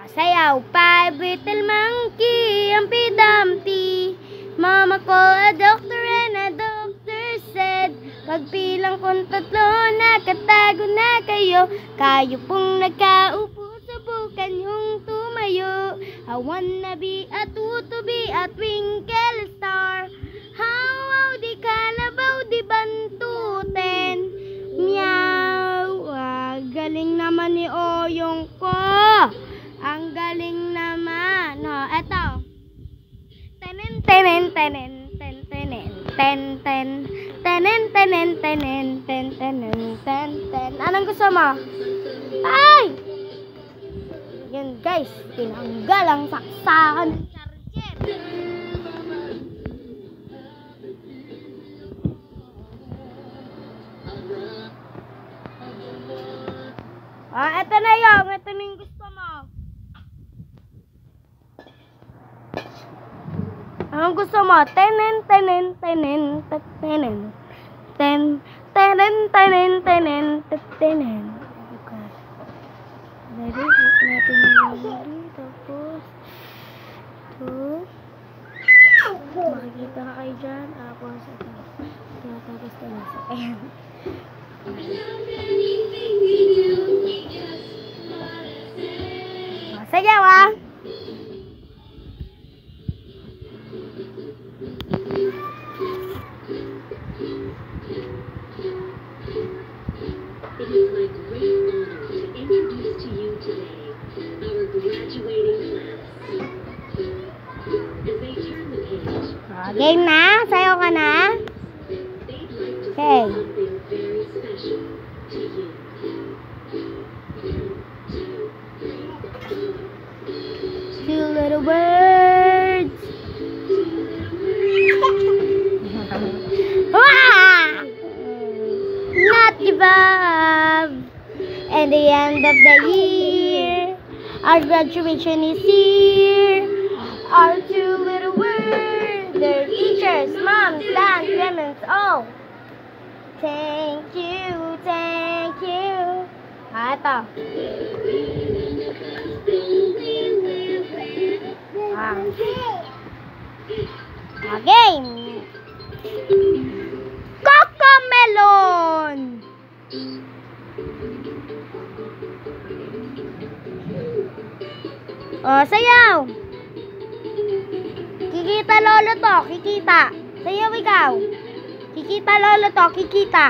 Sayaw, five little monkey, Humpty Dumpty. Mama called a doctor and a doctor said, pagbilang kong 3, nakatago na kayo. Kayo pong nagkaupo, subukan yung tumayo. I wanna be a tutubi, a twinkle star. How di kalabaw, di bantuten. Meow, galing naman ni Oyong ko. Ang galing naman. No, eto. Tenen, tenen, tenen, ten, tenen, ten, ten, tenen, tenen, tenen, ten, tenen, ten, ten. Anong gusto mo? Ay! Yan guys, tinanggal ang saksakan ng charger. Eto na yung. Eto na yung gusto mo. Anong gusto mo? Tenen, tenen, tenen, tenen, ten, tenen, tenen, tenen, tenen. Narinig natin yung dito. Tapos, makikita ka kayo dyan. Tapos, ito. Tinatapos na nasa. Ayan. Sayaw ah! It is my great honor to introduce to you today our graduating class. As they turn the page, Game na? Sayaw ka na? they'd like to Okay. say something very special to you. 2 little birds. Not give up. At the end of the year, our graduation is here. Our 2 little birds, their teachers, moms, dads, grandmas, all. Thank you, thank you. Ito. Game. Cocomelon. Sayaw. Kikita lolo to, kikita. Sayaw ikaw. Kikita lolo to, kikita.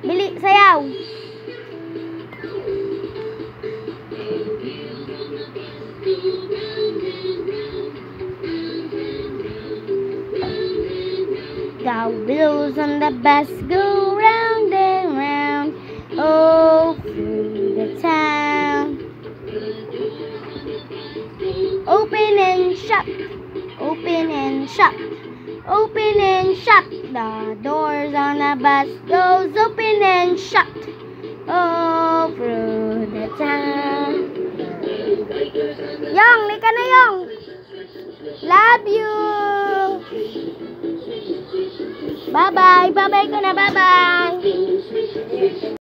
Bili, sayaw. The wheels on the bus go round and round, oh, through the town. Open and shut, open and shut, open and shut. The doors on the bus goes open and shut, oh, through the town. Yong, lika na Yong. Love you. Bye-bye. Bye-bye ko na. Bye-bye.